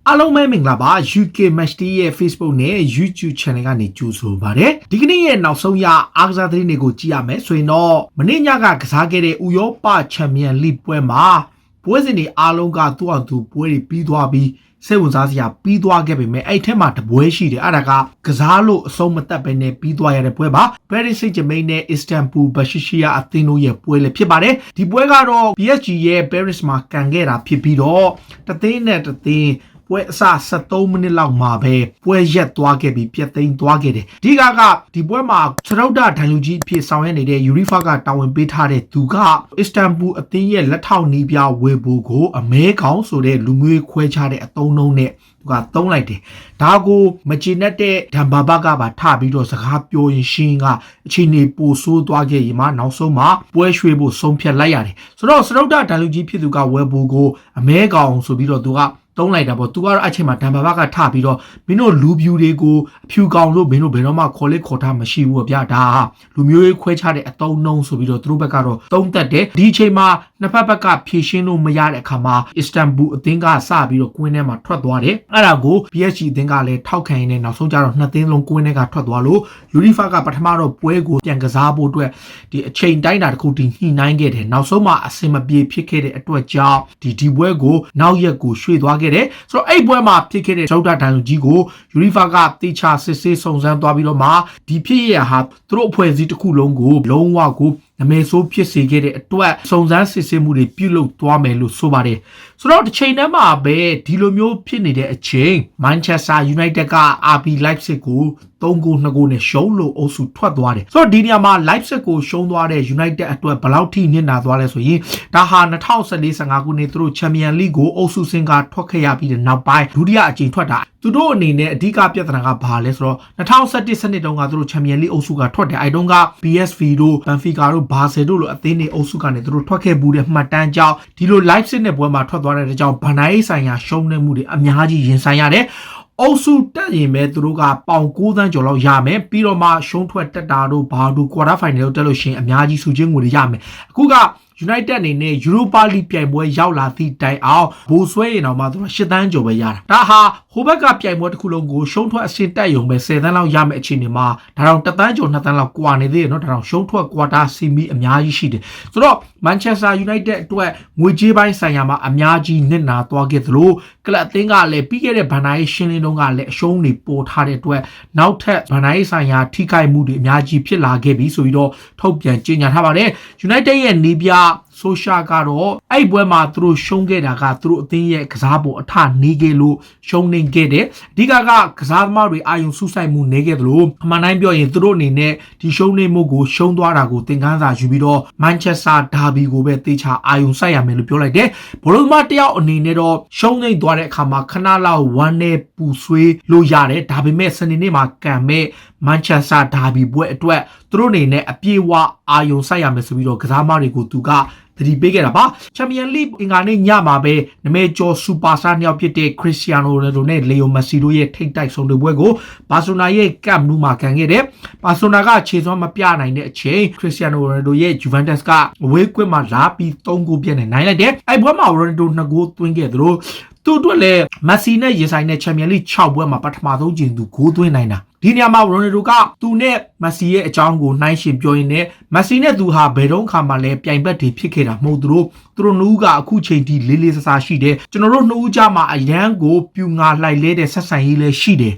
အားလုံးပဲမင်္ဂလာပါ UK Match ရဲ့ Facebook နဲ့ YouTube Channel ကနေကြိုဆိုပါရစေဒီကနေ့ရဲ့နောက်ဆုံးရအားကစားသတင်းတွေကိုကြည့်ရမယ်ဆိုရင်တော့မနေ့ညကကစားခဲ့တဲ့ဥရောပချန်ပီယံလိပွဲမှာပွဲစဉ်တွေအားလုံးကသူ့အောင်သူပွဲတွေပြီးသွားပြီးစိတ်ဝင်စားစရာပြီးသွားခဲ့ပေမဲ့အဲ့ထက်မှတပွဲရှိတယ်အဲ့ဒါကကစားလို့အဆုံးမသက်ပဲနဲ့ပြီးသွားရတဲ့ပွဲပါ Paris Saint-Germain နဲ့ Istanbul Başakşehir အသင်းတို့ရဲ့ပွဲလည်းဖြစ်ပါတယ်ဒီပွဲကတော့ PSG ရဲ့ Paris မှာကန်ခဲ့တာဖြစ်ပြီးတော့တသိန်းနဲ့တသိန်းပွဲအစ73မိနစ်လောက်မှာပဲပွဲရက်သွားခဲ့ပြီးပြတ်သိမ်းသွားခဲ့တယ်ဒီဒီပွဲမှာစရုပ်ဒဒိုင်လူကြီးအဖြစ်ဆောင်ရွက်နေတဲ့ UEFA ကတာဝန်ပေးထားတဲ့သူက Istanbul အသင်းရဲ့လက်ထောက်နီးပြဝေဘူကိုအမဲကောင်းဆိုတဲ့လူမျိုးခွဲခြားတဲ့အသုံးနှုန်းနဲ့သူကသုံးလိုက်တယ်ဒါကိုမချင်တဲ့ဒံဘာဘကပါထပြီးတော့စကားပြောရင်ရှင်းကအချိန်နေပိုဆိုးသွားခဲ့ရင်မှနောက်ဆုံးမှာပွဲရွှေ့ဖို့ဆုံးဖြတ်လိုက်ရတယ်ဆိုတော့စရုပ်ဒဒိုင်လူကြီးဖြစ်သူကဝေဘူကိုအမဲကောင်းဆိုပြီးတော့သူကသုံးလိုက်တာပေါ့သူကတော့အချိန်မှာဒံဘာဘကထပြီးတော့မင်းတို့လူပြူတွေကိုအဖြူကောင်လို့မင်းတို့ဘယ်တော့မှခေါ်လက်ခေါ်ထားမရှိဘူးဗျာဒါလူမျိုးရေးခွဲခြားတဲ့အတုံးနှုံးဆိုပြီးတော့သူတို့ဘက်ကတော့သုံးသက်တယ်ဒီအချိန်မှာနှစ်ဖက်ဘက်ကဖြည့်ရှင်းလို့မရတဲ့အခါမှာ Istanbul အသင်းကစပြီးတော့ကွင်းထဲမှာထွက်သွားတယ်အဲ့ဒါကို PSG အသင်းကလည်းထောက်ခံရင်းနဲ့နောက်ဆုံးကျတော့နှစ်သင်းလုံးကွင်းထဲကထွက်သွားလို့ UEFA ကပထမတော့ပွဲကိုပြန်ကစားဖို့အတွက်ဒီအချိန်တိုင်းတာတစ်ခုတည်ညှိနှိုင်းခဲ့တယ်နောက်ဆုံးမှအဆင်မပြေဖြစ်ခဲ့တဲ့အတွက်ကြောင့်ဒီပွဲကိုနောက်ရက်ကိုရွှေ့သွားခဲ့တယ်ဆိုတော့အဲ့ပွဲမှာဖြစ်ခဲ့တဲ့ဒုဒဒိုင်လူကြီးကို UEFA ကတေချာစစ်ဆေးစုံစမ်းသွားပြီးတော့မှဒီဖြစ်ရဟာသူတို့အဖွဲ့အစည်းတစ်ခုလုံးကိုလုံးဝကိုနမဲဆိုးဖြစ်စေခဲ့တဲ့အတွက်စုံစမ်းစစ်ဆေးမှုတွေပြုလုပ်သွားမယ်လို့ဆိုပါတယ်ဆိုတော့တစ်ချိန်တည်းမှာပဲဒီလိုမျိုးဖြစ်နေတဲ့အချိန် Manchester United က RB Leipzig ကို3-2 နဲ့ရှုံးလို့အုပ်စုထွက်သွားတယ်ဆိုတော့ဒီနေရာမှာ Leipzig ကိုရှုံးသွားတဲ့ United အတွက်ဘယ်လောက်ထိနစ်နာသွားလဲဆိုရင်ဒါဟာ2014-15ခုနှစ်သူတို့ Champions League ကိုအုပ်စုဆင့်ကထွက်ခဲ့ရပြီးတဲ့နောက်ပိုင်းဒုတိယအကြိမ်ထွက်တာသူတို့အနေနဲ့အဓိကပြဿနာကဘာလဲဆိုတော့2017စနစ်တုန်းကသူတို့ Champions League အုပ်စုကထွက်တယ်အဲ့တုန်းက PSV တို့ Benfica တို့ Barca တို့လိုအသင်းတွေအုပ်စုကနေသူတို့ထွက်ခဲ့ဘူးတဲ့မှတ်တမ်းကြောင့်ဒီလို Leipzig နဲ့ပွဲမှာထွက်သွားတဲ့အကြောင်းဗန်နိုင်းဆိုင်ရာရှုံးနေမှုတွေအများကြီးရင်ဆိုင်ရတယ်အုပ်စုတက်ရင်ပဲသူတို့ကပေါင်9သန်းကျော်လောက်ရမယ်ပြီးတော့မှရှုံးထွက်တက်တာတို့ဘာတို့ quarter final လောက်တက်လို့ရှိရင်အများကြီးစုချင်းငွေတွေရမယ်အခုကUnited အနေနဲ့ Europa League ပြိုင်ပွဲရောက်လာသည့်တိုင်အောင်ဘိုးဆွဲရင်တော့မှသူက10သန်းကျော်ပဲရတာဒါဟာဟိုဘက်ကပြိုင်ပွဲတစ်ခုလုံးကိုရှုံးထွက်အဆင့်တက်ရုံပဲ10သန်းလောက်ရမယ့်အခြေအနေမှာဒါတော့1သန်းကျော်2သန်းလောက်ကွာနေသေးတယ်เนาะဒါတော့ရှုံးထွက် quarter semi အများကြီးရှိတယ်ဆိုတော့ Manchester United အတွက်ငွေကြေးပိုင်းဆိုင်ရာမှာအများကြီးနစ်နာသွားခဲ့သလိုကလပ်အသင်းကလည်းပြီးခဲ့တဲ့ဘန်နာရေးရှင်းလင်းတုန်းကလည်းအရှုံးတွေပေါ်ထားတဲ့အတွက်နောက်ထပ်ဘန်နာရေးဆိုင်ရာထိခိုက်မှုတွေအများကြီးဖြစ်လာခဲ့ပြီဆိုပြီးတော့ထုတ်ပြန်ကြေညာထားပါတယ် United ရဲ့နေပြဆိုရှာကတော့အဲ့ပွဲမှာသူတို့ရှုံးခဲ့တာကသူတို့အသင်းရဲ့ကစားပုံအထနေခဲ့လို့ရှုံးနေခဲ့တယ်အဓိကကစားသမားတွေအာရုံစူးစိုက်မှုနေခဲ့သလိုအမှန်တိုင်းပြောရင်သူတို့အနေနဲ့ဒီရှုံးနေမှုကိုရှုံးသွားတာကိုသင်ခန်းစာယူပြီးတော့ Manchester Derby ကိုပဲတေချာအာရုံစိုက်ရမယ်လို့ပြောလိုက်တယ်ဘောလုံးသမားတယောက်အနေနဲ့တော့ရှုံးနေသွားတဲ့အခါမှာခဏလောက်ဝမ်းနဲ့ပူဆွေးလို့ရတယ်ဒါပေမဲ့စနေနေ့မှာကန်မဲ့ Manchester Derby ပွဲအတွက်သူတို့အနေနဲ့အပြေးဝအာရုံစိုက်ရမယ်ဆိုပြီးတော့ကစားသမားတွေကိုသူကတတိပေးခဲ့တာပါချန်ပီယံလိအင်္ဂါနေ့ညမှာပဲနမဲကျော်စူပါစတာနှစ်ယောက်ဖြစ်တဲ့ခရစ္စတီယာနိုရိုနယ်ဒိုနဲ့လီယိုမက်ဆီတို့ရဲ့ထိပ်တိုက်ဆုံတဲ့ပွဲကိုဘာစီလိုနာရဲ့ကပ်နူးမှာကန်ခဲ့တယ်ဘာစီလိုနာကခြေစွမ်းမပြနိုင်တဲ့အချိန်ခရစ္စတီယာနိုရိုနယ်ဒိုရဲ့ဂျူဗန်တက်စ်ကအဝေးကွင်းမှာလာပြီး3ဂိုးပြတ်နဲ့နိုင်လိုက်တယ်အဲ့ပွဲမှာရိုနယ်ဒို2ဂိုးသွင်းခဲ့သလိုသူ့အတွက်လည်းမက်ဆီနဲ့ရင်ဆိုင်တဲ့ချန်ပီယံလိ6ပွဲမှာပထမဆုံးကျင်သူဂိုးသွင်းနိုင်တာဒီနေရာမှာရိုနယ်ဒိုကသူနဲ့မက်ဆီရဲ့အကြောင်းကိုနှိုင်းယှဉ်ပြောရင်းနဲ့မက်ဆီနဲ့သူဟာဘယ်တော့မှလည်းပြိုင်ဘက်တွေဖြစ်ခဲ့တာမဟုတ်သူတို့နှစ်ဦးကအခုချိန်ထိလေးလေးဆဆရှိတယ်ကျွန်တော်တို့နှစ်ဦးကြားမှာအရန်ကိုပြူငါလိုက်လဲတဲ့ဆက်ဆံရေးလည်းရှိတယ်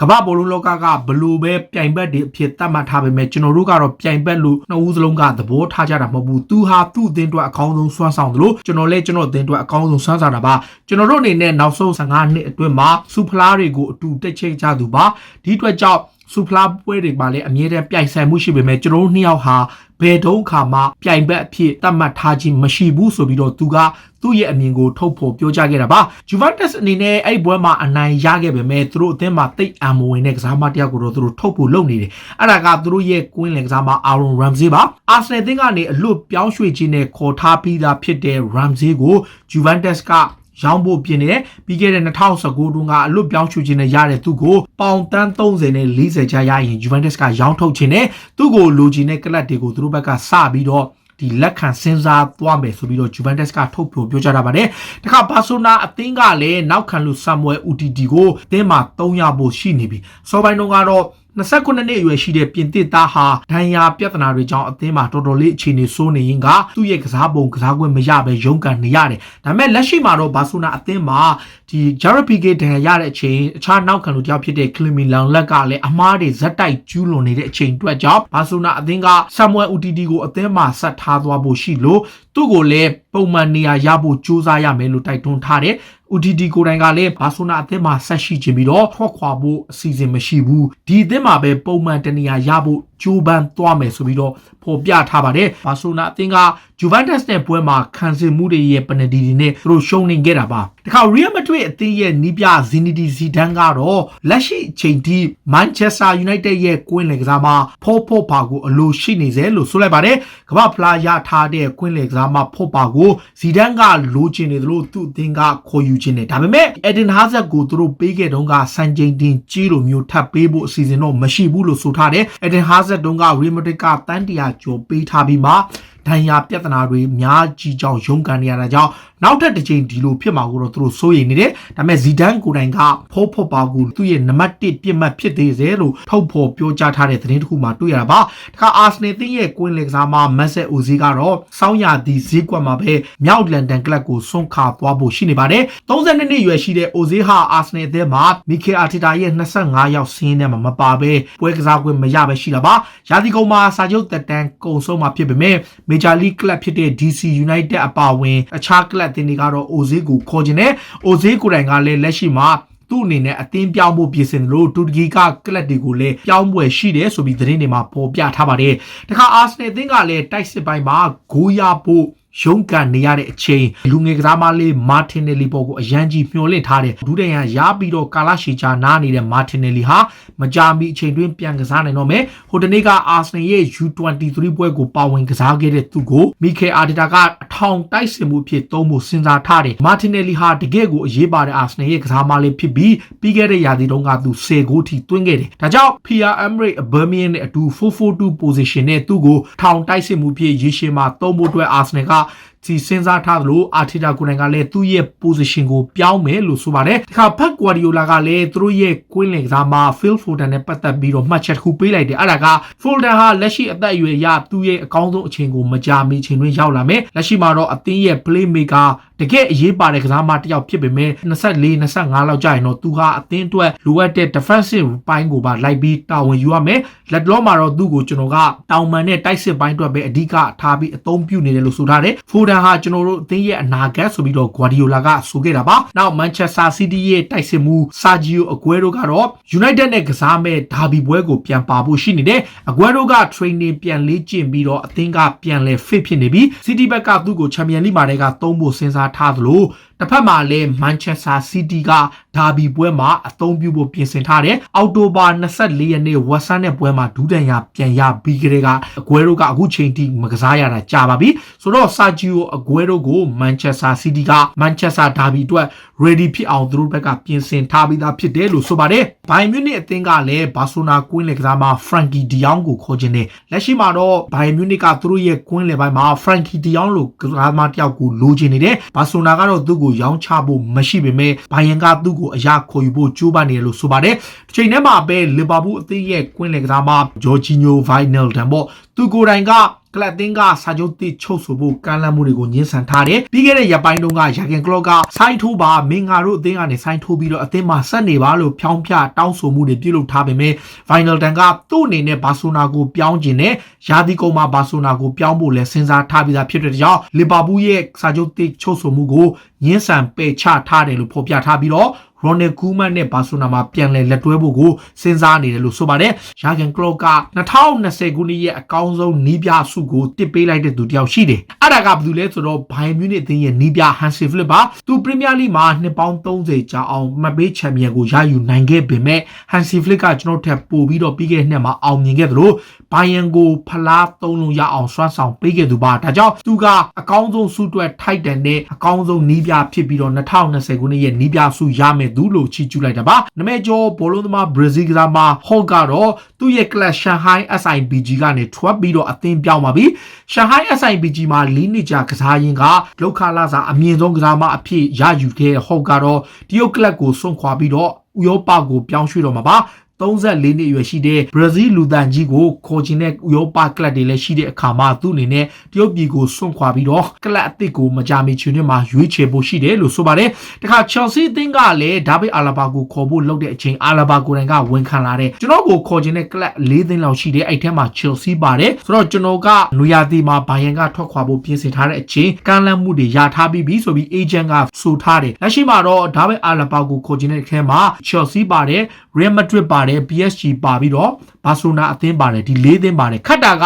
ကမ္ဘာဘောလုံးလောကကဘလို့ပဲပြိုင်ဘက်တွေအဖြစ်သတ်မှတ်ထားပေမဲ့ကျွန်တော်တို့ကတော့ပြိုင်ဘက်လို့နှစ်ဦးစလုံးကသဘောထားကြတာမဟုတ်ဘူးသူဟာသူ့အသင်းအတွက်အကောင်းဆုံးစွမ်းဆောင်တယ်လို့ကျွန်တော်လည်းကျွန်တော်အသင်းအတွက်အကောင်းဆုံးစွမ်းဆောင်တာပါကျွန်တော်တို့အနေနဲ့နောက်ဆုံး15နှစ်အတွင်းမှာစူဖလားတွေကိုအတူတက်ချိတ်ကြသူပါဒီအတွက်ကြောင့်စူဖလားပွဲတွေမှာလည်းအမြဲတမ်းပြိုင်ဆိုင်မှုရှိပေမဲ့ကျွန်တော်တို့နှစ်ယောက်ဟာဘယ်တုန်းခါမှပြိုင်ဘက်အဖြစ်သတ်မှတ်ထားခြင်းမရှိဘူးဆိုပြီးတော့သူကသူ့ရဲ့အမြင်ကိုထုတ်ဖော်ပြောကြားခဲ့တာပါဂျူဗန်တက်စ်အနေနဲ့အဲ့ပွဲမှာအနိုင်ရခဲ့ပေမဲ့သူတို့အသင်းမှာတိတ်အံမဝင်တဲ့ကစားမတယောက်ကိုတော့သူတို့ထုတ်ဖို့လုပ်နေတယ်အဲ့ဒါကသူတို့ရဲ့ကွင်းလင်ကစားမအာရွန်ရမ်ဇေးပါအာဆနယ်အသင်းကနေအလွတ်ပြောင်းရွှေ့ခြင်းနဲ့ခေါ်ထားပြီးသားဖြစ်တဲ့ရမ်ဇေးကိုဂျူဗန်တက်စ်ကရောင်းဖို့ပြင်နေတယ်ပြီးခဲ့တဲ့2019တုန်းကအလွတ်ပြောင်းချူခြင်းနဲ့ရတဲ့သူကိုပေါင်တန်း30နဲ့40ကျရရင် Juventus ကရောင်းထုတ်ခြင်းနဲ့သူ့ကိုလိုချင်တဲ့ကလပ်တွေကိုသူတို့ဘက်ကစပြီးတော့ ဒီလက်ခံစဉ်းစားသွားမယ်ဆိုပြီးတော့ Juventus ကထုတ်ပြောကြတာပါတယ်တခါဘာဆိုနာအသင်းကလည်းနောက်ခံလူ Samuel Umtiti ကိုအသင်းမှာ3ရဖို့ရှိနေပြီစောပိုင်းတုန်းကတော့29နှစ်အရွယ်ရှိတဲ့ပြင်သစ်သားဟာဒဏ်ရာပြဿနာတွေကြောင့်အသင်းမှာတော်တော်လေးအခြေအနေဆိုးနေရင်ကသူ့ရဲ့ကစားပုံကစားခွင့်မရပဲရုန်းကန်နေရတယ်။ဒါပေမဲ့လက်ရှိမှာတော့ဘာဆိုနာအသင်းမှာဒီ Gerard Piqué ဒဏ်ရာရတဲ့အချိန်အခြားနောက်ခံလူတယောက်ဖြစ်တဲ့ Clement Lenglet ကလည်းအမားတွေဇက်တိုက်ကျူးလွန်နေတဲ့အချိန်အတွက်ကြောင့်ဘာဆိုနာအသင်းက Samuel Umtiti ကိုအသင်းမှာဆက်ထားသွားဖို့ရှိလို့သူ့ကိုလည်းပုံမှန်နေရာရဖို့ကြိုးစားရမယ်လို့တိုက်တွန်းထားတယ်။ Umtiti ကိုယ်တိုင်ကလည်းဘာဆိုနာအသင်းမှာဆက်ရှိချင်ပြီးတော့ထွက်ခွာဖို့အစီအစဉ်မရှိဘူးဒီအသင်းမှာပဲပုံမှန်တနေရာရဖို့ကြိုးပမ်းသွားမယ်ဆိုပြီးတော့ဖော်ပြထားပါတယ်ဘာဆိုနာအသင်းက Juventus နဲ့ပွဲမှာခံစစ်မှုတွေရဲ့ပနဒီတွေနဲ့သူတို့ရှုံးနေခဲ့တာပါတခါ Real Madrid အသင်းရဲ့နီးပြ Zinedine Zidane ကတော့လက်ရှိအချိန်ထိ Manchester United ရဲ့ကွင်းလယ်ကစားမဖော့ပါကိုအလိုရှိနေစေလို့ဆိုလိုက်ပါတယ်ကမ္ဘာဖလားရထားတဲ့ကွင်းလယ်ကစားမဖော့ပါကို Zidane ကလိုချင်နေသလိုသူ့အသင်းကခေါ်ယူခြင်းနဲ့ဒါပေမဲ့ Eden Hazard ကိုသူတို့ပေးခဲ့တုန်းကစံချိန်တင်ကြီးလိုမျိုးထပ်ပေးဖို့အစီအစဉ်တော့မရှိဘူးလို့ဆိုထားတယ် Eden Hazard တုန်းက Real Madrid ကတန်းတရာကျော်ပေးထားပြီးမှဒဏ်ရာပြဿနာတွေများကြီးကြောင့်ရုန်းကန်နေရတာကြောင့်နောက်ထပ်တစ်ချိန်ဒီလိုဖြစ်မှာကိုတော့သူတို့စိုးရိမ်နေတယ်ဒါပေမဲ့ဇီဒန်ကိုယ်တိုင်ကဖောပါကူသူ့ရဲ့နံပါတ်1ပြစ်မှတ်ဖြစ်သေးတယ်လို့ထုတ်ဖော်ပြောကြားထားတဲ့သတင်းတစ်ခုမှတွေ့ရတာပါတခါအာဆနယ်တင်းရဲ့ကွင်းလယ်ကစားမမက်ဆက်အိုဇီကတော့စောင်းရသည်ဈေးကွက်မှာပဲမြောက်လန်ဒန်ကလပ်ကိုဆွန့်ခါသွားဖို့ရှိနေပါတယ်32နှစ်ရွယ်ရှိတဲ့အိုဇီဟာအာဆနယ်အသင်းမှာမီကေအာတီတာရဲ့25ရောက်စီးနေမှာမပါပဲပွဲကစားခွင့်မရပဲရှိတာပါရာသီကုန်မှာစာချုပ်သက်တမ်းကုန်ဆုံးမှာဖြစ်ပေမဲ့မေဂျာလီကလပ်ဖြစ်တဲ့ DC United အပါအဝင်အခြားကလပ်အသင်းတွေကတော့အိုဇီကိုခေါ်ခြင်းနဲ့အိုဇီကိုယ်တိုင်ကလည်းလက်ရှိမှာသူ့အနေနဲ့အသင်းပြောင်းဖို့ပြင်ဆင်လို့တူရကီကကလပ်တွေကိုလည်းပြောင်းပွဲရှိတယ်ဆိုပြီးသတင်းတွေမှာပေါ်ပြထားပါတယ်တခါအာဆနယ်အသင်းကလည်းတိုက်စစ်ပိုင်းမှာဂိုးရဖို့ရုန်းကန်နေရတဲ့အချိန်လူငယ်ကစားမလေးမာတင်နယ်လီပေါ်ကိုအရန်ကြီးမျှော်လင့်ထားတယ်ဒူးတန်ရရပြီးတော့ကာလာရှီချာနားနေတဲ့မာတင်နယ်လီဟာမကြာမီအချိန်တွင်းပြန်ကစားနိုင်တော့မယ်ဟိုတနေ့ကအာဆနယ်ရဲ့ U23 ပွဲကိုပါဝင်ကစားခဲ့တဲ့သူကိုမီကေအာတီတာကအထောင်တိုက်စင်မှုဖြစ်သုံးဖို့စဉ်းစားထားတယ်မာတင်နယ်လီဟာတကယ့်ကိုအရေးပါတဲ့အာဆနယ်ရဲ့ကစားမလေးဖြစ်ပြီးခဲ့တဲ့ရာသီတုန်းကသူ10ဂိုးထိသွင်းခဲ့တယ်ဒါကြောင့် Pierre Emerick Aubameyang နဲ့အတူ 4-4-2 position နဲ့သူ့ကိုထောင်တိုက်စင်မှုဖြစ်ရေရှည်မှာသုံးဖို့အတွက်အာဆနယ်ကစီစဉ်စားထားသလိုအာတီတာကိုယ်တိုင်ကလည်းသူ့ရဲ့ position ကိုပြောင်းမယ်လို့ဆိုပါတယ်။ဒီခါဖက်ဂွာဒီယိုလာကလည်းသူတို့ရဲ့ကွင်းလင်ကစားမှာ Phil Foden နဲ့ပတ်သက်ပြီးတော့မှတ်ချက်တစ်ခုပေးလိုက်တယ်။အဲ့ဒါက Foden ဟာလက်ရှိအသက်အရွယ်အရသူ့ရဲ့အကောင်းဆုံးအချိန်ကိုမကြာမီအချိန်တွင်ရောက်လာမယ်။လက်ရှိမှာတော့အသင်းရဲ့ playmaker တကယ်အရေးပါတဲ့ကစားမတစ်ယောက်ဖြစ်ပေမဲ့24-25လောက်ကြာရင်တော့သူဟာအသင်းအတွက်လိုအပ်တဲ့ defensive ပိုင်းကိုပါလိုက်ပြီးတာဝန်ယူရမယ်။လက်လောမှာတော့သူ့ကိုကျွန်တော်ကတောင်ပန်နဲ့တိုက်စစ်ပိုင်းအတွက်ပဲအဓိကထားပြီးအသုံးပြုနေတယ်လို့ဆိုထားတယ်။ Foden ဟာကျွန်တော်တို့အသင်းရဲ့အနာဂတ်ဆိုပြီးတော့ Guardiola ကဆိုခဲ့တာပါ။နောက် Manchester City ရဲ့တိုက်စစ်မှု Sergio Aguero ကတော့ United နဲ့ကစားမဲ့ဒါဘီပွဲကိုပြန်ပါဖို့ရှိနေတယ်။ Aguero က training ပြန်လေ့ကျင့်ပြီးတော့အသင်းကပြန်လဲ fit ဖြစ်နေပြီး City ဘက်ကသူ့ကို Champions League မှာတည်းကသုံးဖို့စဉ်းစားထားသလိုတစ်ဖက်မှာလည်း Manchester City ကဒါဘီပွဲမှာအသုံးပြုဖို့ပြင်ဆင်ထားတယ်။အောက်တိုဘာ24ရက်နေ့ဝက်ဆန်နဲ့ပွဲမှာဒူးတန်ရပြန်ရပြီးကြတဲ့ကအကွဲတို့ကအခုချိန်ထိမကစားရတာကြာပါပြီ။ဆိုတော့ Sergio Aguero ကို Manchester City က Manchester Derby အတွက် ready ဖြစ်အောင်သူတို့ဘက်ကပြင်ဆင်ထားပြီးသားဖြစ်တယ်လို့ဆိုပါတယ်။ Bayern Munich အသင်းကလည်း Barcelona ကွင်းလယ်ကစားမှာ Frankie De Jong ကိုခေါ်ခြင်းနဲ့လက်ရှိမှာတော့ Bayern Munich ကသူတို့ရဲ့ကွင်းလယ်ပိုင်းမှာ Frankie De Jong လို့ကစားမတစ်ယောက်ကိုလိုချင်နေတယ်။ Barcelona ကတော့သူ့ကိုရောင်းချဖို့မရှိပေမဲ့ဘိုင်ယန်ကသူ့ကိုအရာခေါ်ယူဖို့ကြိုးပမ်းနေတယ်လို့ဆိုပါတယ်။ဒီချိန်ထဲမှာပဲလီဗာပူးအသင်းရဲ့ကွင်းလယ်ကစားမဂျော်ဂျီညိုဗိုင်နယ်ဒန်ပေါ့သူကိုယ်တိုင်ကကလပ်တင်းကစာချုပ်တိချုပ်ဆိုဖို့ကမ်းလှမ်းမှုတွေကိုညှင်းဆန်ထားတယ်။ပြီးခဲ့တဲ့ရက်ပိုင်းတုန်းကယာဂင်ကလော့ကဆိုင်းထိုးပါမင်ငါတို့အသင်းကနေဆိုင်းထိုးပြီးတော့အသင်းမှာဆက်နေပါလို့ဖြောင်းပြတောင်းဆိုမှုတွေပြုလုပ်ထားပေမဲ့ဗိုင်နယ်ဒန်ကသူ့အနေနဲ့ဘာဆိုနာကိုပြောင်းကျင်တဲ့ယာဒီကုံမှာဘာဆိုနာကိုပြောင်းဖို့လဲစဉ်းစားထားပြီးသားဖြစ်တဲ့ကြောင့်လီဗာပူးရဲ့စာချုပ်တိချုပ်ဆိုမှုကိုညှင်းဆန်ပယ်ချထားတယ်လို့ဖော်ပြထားပြီးတော့Ronald Koeman နဲ့ Barcelona မှာပြန်လည်လက်တွဲဖို့ကိုစဉ်းစားနေတယ်လို့ဆိုပါတယ်။ Jurgen Klopp က2020ခုနှစ်ရဲ့အကောင်းဆုံးနီးပြဆုကိုတစ်ပေးလိုက်တဲ့သူတယောက်ရှိတယ်။အဲ့ဒါကဘာလို့လဲဆိုတော့ Bayern Munich အသင်းရဲ့နီးပြ Hansi Flick ပါ။သူ Premier League မှာနှစ်ပေါင်း30ကြာအောင်မှတ်ပေးချန်ပီယံကိုရယူနိုင်ခဲ့ပေမဲ့ Hansi Flick ကကျွန်တော်ထက်ပိုပြီးတော့ပြီးခဲ့တဲ့နှစ်မှာအောင်မြင်ခဲ့သလို Bayern ကိုဖလားသုံးလုံးရအောင်စွမ်းဆောင်ပေးခဲ့သူပါ။ဒါကြောင့်သူကအကောင်းဆုံးဆုအတွက်ထိုက်တန်တဲ့အကောင်းဆုံးနီးပြဖြစ်ပြီးတော့2020ခုနှစ်ရဲ့နီးပြဆုရမယ် သူလို့ချီးကျူးလိုက်တာပါနမဲကျော်ဘောလုံးသမားဘရာဇီးကစားမဟော့ကတော့သူ့ရဲ့ကလပ်ရှန်ဟိုင်း SIBG ကနေထွက်ပြီးတော့အသင်းပြောင်းပါပြီရှန်ဟိုင်း SIBG မှာ၄နှစ်ကြာကစားရင်းကလောက်ခလာစာအမြင့်ဆုံးကစားမအဖြစ်ရယူခဲ့ဟော့ကတော့တရုတ်ကလပ်ကိုစွန့်ခွာပြီးတော့ဥရောပကိုပြောင်းရွှေ့တော့မှာပါ34နှစ်အရွယ်ရှိတဲ့ဘရာဇီးလူသန်ကြီးကိုခေါ်ချင်တဲ့ဥရောပကလပ်တွေလည်းရှိတဲ့အခါမှာသူ့အနေနဲ့တရုတ်ပြည်ကိုစွန့်ခွာပြီးတော့ကလပ်အသစ်ကိုမကြာမီချွေနှစ်မှာရွေးချယ်ဖို့ရှိတယ်လို့ဆိုပါတယ်။တခါ Chelsea အသင်းကလည်းဒါဗစ်အာလာဘာကိုခေါ်ဖို့လုပ်တဲ့အချိန်အာလာဘာကိုယ်တိုင်ကဝန်ခံလာတဲ့ကျွန်တော်ကိုခေါ်ချင်တဲ့ကလပ်၄သင်းလောက်ရှိတယ်အဲ့ထဲမှာ Chelsea ပါတယ်ဆိုတော့ကျွန်တော်ကနွေရာသီမှာဘိုင်ယန်ကထွက်ခွာဖို့ပြင်ဆင်ထားတဲ့အချိန်ကမ်းလှမ်းမှုတွေရထားပြီးပြီဆိုပြီး agent ကဆိုထားတယ်လက်ရှိမှာတော့ဒါဗစ်အာလာဘာကိုခေါ်ချင်တဲ့အထဲမှာ Chelsea ပါတယ် Real Madrid ပါတယ် PSG ပါပြီးတော့ဘာစီလိုနာအသင်းပါတယ်ဒီ၄သင်းပါတယ်ခတ်တာက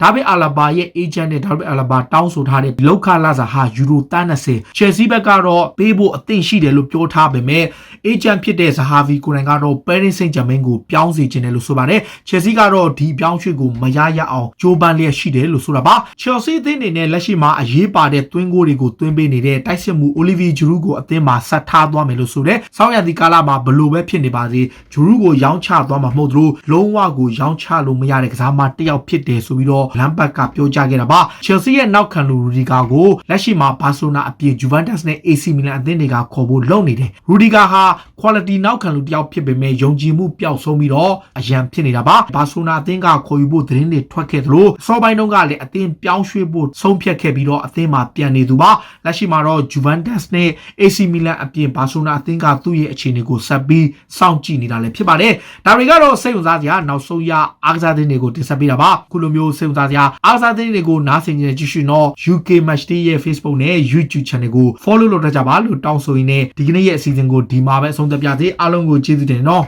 ဒါဗစ်အာလာဘာရဲ့ agent နဲ့ဒါဗစ်အာလာဘာတောင်းဆိုထားတဲ့လောက်ခလာစာဟာယူရို30 Chelsea ဘက်ကတော့ပေးဖို့အသင့်ရှိတယ်လို့ပြောထားပေမဲ့ agent ဖြစ်တဲ့ဇဟာဗီကိုယ်တိုင်ကတော့ Paris Saint-Germain ကိုပြောင်းစီခြင်းတယ်လို့ဆိုပါတယ် Chelsea ကတော့ဒီပြောင်းရွှေ့ကိုမရရအောင်ကြိုးပမ်းလျက်ရှိတယ်လို့ဆိုတာပါ Chelsea အသင်းအနေနဲ့လက်ရှိမှာအရေးပါတဲ့သွင်းကိုတွေကိုသွင်းပေးနေတဲ့တိုက်စစ်မှု Olivier Giroud ကိုအသင်းမှာဆက်ထားသွားမယ်လို့ဆိုတဲ့ဆောင်းရာသီကာလမှာဘလို့ပဲဖြစ်နေပါစေ Giroud ကိုရောင်းချသွားမှာမဟုတ်သလိုလုံးဝကိုရောင်းချလို့မရတဲ့ကစားမတစ်ယောက်ဖြစ်တယ်ဆိုပြီးတော့လမ်ဘတ်ကပြောကြားခဲ့တာပါ Chelsea ရဲ့နောက်ခံလူရူဒီဂါကိုလက်ရှိမှာဘာစီလိုနာအပြင် Juventus နဲ့ AC Milan အသင်းတွေကခေါ်ဖို့လုပ်နေတယ်ရူဒီဂါဟာ quality နောက်ခံလူတစ်ယောက်ဖြစ်ပေမဲ့ယုံကြည်မှုပျောက်ဆုံးပြီးတော့အရန်ဖြစ်နေတာပါဘာစီလိုနာအသင်းကခေါ်ယူဖို့သတင်းတွေထွက်ခဲ့သလိုစောပိုင်းတုန်းကလည်းအသင်းပြောင်းရွှေ့ဖို့ဆုံးဖြတ်ခဲ့ပြီးတော့အသင်းမှာပြန်နေသူပါလက်ရှိမှာတော့ Juventus နဲ့ AC Milan အပြင်ဘာစီလိုနာအသင်းကသူ့ရဲ့အခြေအနေကိုဆက်ပြီးစောင့်ကြည့်နေတာလည်းဖြစ်ပါတယ်ဒါတွေကတော့စိတ်ဝင်စားစရာနောက်ဆုံးရအားကစားသတင်းတွေကိုတင်ဆက်ပေးတာပါခုလိုမျိုးစိတ်ဝင်စားစရာအားကစားသတင်းတွေကိုနားဆင်ကြည့်ရှင်တော့ UK Match Day ရဲ့ Facebook နဲ့ YouTube Channel ကို Follow လုပ်ကြပါလို့တောင်းဆိုရင်းနဲ့ဒီကနေ့ရဲ့အစီအစဉ်ကိုဒီမှာပဲအဆုံးသတ်ပြသေးအားလုံးကိုကျေးဇူးတင်နော်